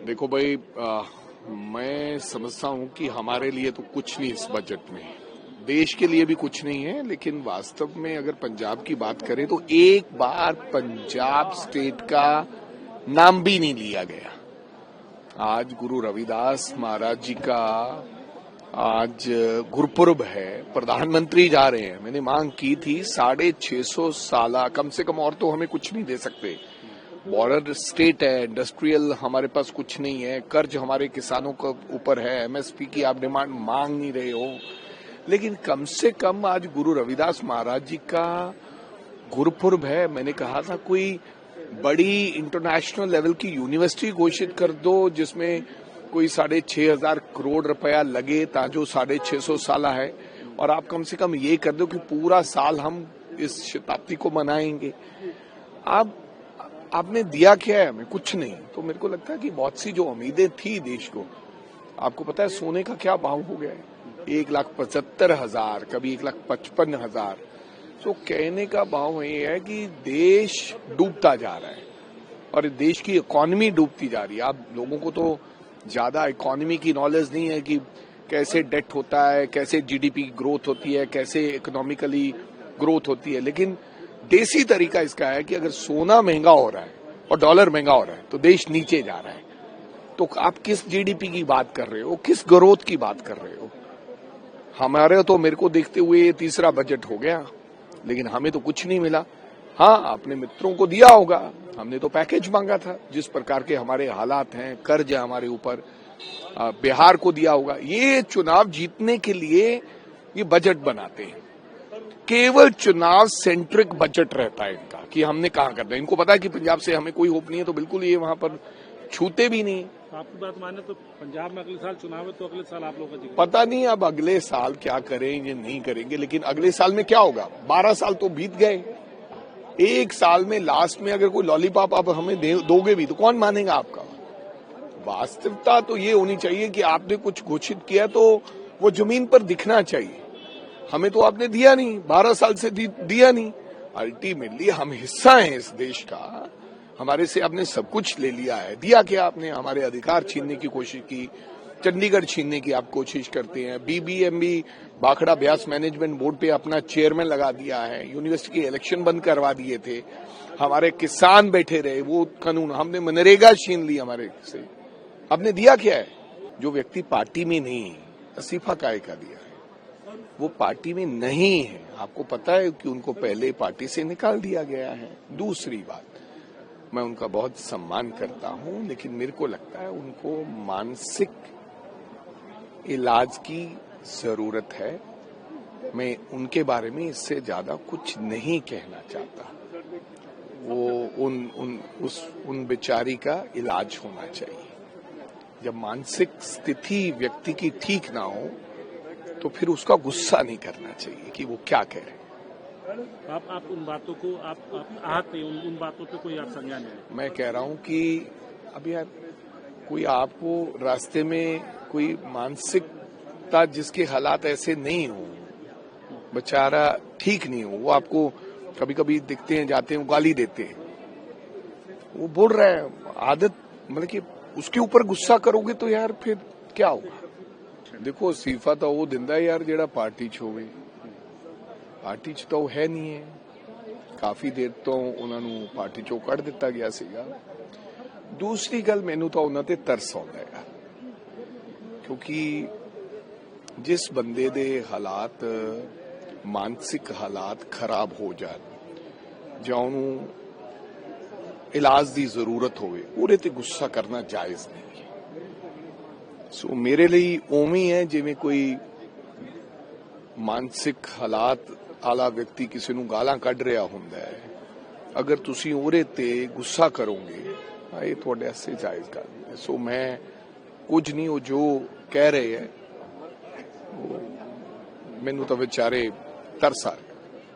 देखो भाई, मैं समझता हूं कि हमारे लिए तो कुछ नहीं इस बजट में, देश के लिए भी कुछ नहीं है। लेकिन वास्तव में अगर पंजाब की बात करें तो एक बार पंजाब स्टेट का नाम भी नहीं लिया गया। आज गुरु रविदास महाराज जी का आज गुरपुरब है, प्रधानमंत्री जा रहे हैं। मैंने मांग की थी 650 साल कम से कम, और तो हमें कुछ नहीं दे सकते। बॉर्डर स्टेट है, इंडस्ट्रियल हमारे पास कुछ नहीं है, कर्ज हमारे किसानों के ऊपर है, एमएसपी की आप डिमांड मांग नहीं रहे हो। लेकिन कम से कम आज गुरु रविदास महाराज जी का गुरपुरब है। मैंने कहा था कोई बड़ी इंटरनेशनल लेवल की यूनिवर्सिटी घोषित कर दो जिसमें कोई 6,500 करोड़ रुपया लगे, जो 650 साल है, और आप कम से कम ये कर दो कि पूरा साल हम इस शताब्दी को मनाएंगे। आपने दिया क्या है हमें? कुछ नहीं। तो मेरे को लगता है कि बहुत सी जो उम्मीदें थी देश को, आपको पता है सोने का क्या भाव हो गया है? 1,75,000, कभी 1,55,000। तो कहने का भाव ये है कि देश डूबता जा रहा है और देश की इकोनॉमी डूबती जा रही है। आप लोगों को तो ज्यादा इकोनॉमी की नॉलेज नहीं है कि कैसे डेट होता है, कैसे जीडीपी ग्रोथ होती है, कैसे इकोनॉमिकली ग्रोथ होती है। लेकिन देसी तरीका इसका है कि अगर सोना महंगा हो रहा है और डॉलर महंगा हो रहा है तो देश नीचे जा रहा है। तो आप किस जीडीपी की बात कर रहे हो, किस ग्रोथ की बात कर रहे हो? हमारे तो मेरे को देखते हुए ये तीसरा बजट हो गया, लेकिन हमें तो कुछ नहीं मिला। हाँ, अपने मित्रों को दिया होगा, हमने तो पैकेज मांगा था। जिस प्रकार के हमारे हालात हैं, कर्ज है हमारे ऊपर, बिहार को दिया होगा। ये चुनाव जीतने के लिए ये बजट बनाते हैं, केवल चुनाव सेंट्रिक बजट रहता है इनका कि हमने कहा करना है। इनको पता है कि पंजाब से हमें कोई होप नहीं है, तो बिल्कुल ये वहां पर छूते भी नहीं। आपकी बात माने तो पंजाब में अगले साल चुनाव है, तो अगले साल आप लोगों का जिक्र पता नहीं अब अगले साल क्या करेंगे नहीं करेंगे, लेकिन अगले साल में क्या होगा? 12 साल तो बीत गए। एक साल में लास्ट में अगर कोई लॉलीपॉप आप हमें दोगे भी तो कौन मानेगा आपका? वास्तविकता तो ये होनी चाहिए कि आपने कुछ घोषित किया तो वो जमीन पर दिखना चाहिए। हमें तो आपने दिया नहीं, 12 साल से दिया नहीं। अल्टीमेटली हम हिस्सा हैं इस देश का, हमारे से आपने सब कुछ ले लिया है। दिया क्या आपने? हमारे अधिकार छीनने की कोशिश की, चंडीगढ़ छीनने की आप कोशिश करते हैं। BBMB Bhakra Beas management board पे अपना चेयरमैन लगा दिया है। यूनिवर्सिटी के इलेक्शन बंद करवा दिए थे, हमारे किसान बैठे रहे। वो कानून हमने मनरेगा छीन ली हमारे से। आपने दिया क्या है? जो व्यक्ति पार्टी में नहीं, इस्तीफा काय का दिया है, वो पार्टी में नहीं है। आपको पता है कि उनको पहले पार्टी से निकाल दिया गया है। दूसरी बात, मैं उनका बहुत सम्मान करता हूं, लेकिन मेरे को लगता है उनको मानसिक इलाज की जरूरत है। मैं उनके बारे में इससे ज्यादा कुछ नहीं कहना चाहता। वो उन बेचारी का इलाज होना चाहिए। जब मानसिक स्थिति व्यक्ति की ठीक ना हो तो फिर उसका गुस्सा नहीं करना चाहिए कि वो क्या कह रहे हैं। आप उन बातों को आप आहत नहीं, उन बातों पे कोई आप संज्ञान नहीं। मैं कह रहा हूं कि अभी यार कोई आपको रास्ते में कोई मानसिकता जिसके हालात ऐसे नहीं हो, बेचारा ठीक नहीं हो, वो आपको कभी कभी दिखते हैं, जाते हैं, गाली देते हैं, वो बोल रहा है आदत, मतलब कि उसके ऊपर गुस्सा करोगे तो यार फिर क्या होगा? देखो, इस्तीफा तो वो दिंदा यार जेड़ा पार्टी च होवे। पार्टी च तो है नहीं है। काफी देर तो उन्होंने पार्टी चों कढ़ दिता गया सीगा। दूसरी गल, मैनू तो उन्हां ते तरस आउंदा है, क्योंकि जिस बंदे दे हालात, मानसिक हालात खराब हो जाए जां उन्होंने इलाज की जरूरत होवे, उहदे ते गुस्सा करना जायज नहीं है। सो मेरे लिए उवें है जिवें कोई मानसिक हालात आला व्यक्ति किसी नूं गालां कढ़ रहा हुंदा है। अगर तुसीं उहदे ते गुस्सा करोगे ये तुहाडे वास्ते जायज गल नहीं है। सो मैं कुछ नहीं, वो जो कह रहे हैं मैनू तो बेचारे तरस आ रहे।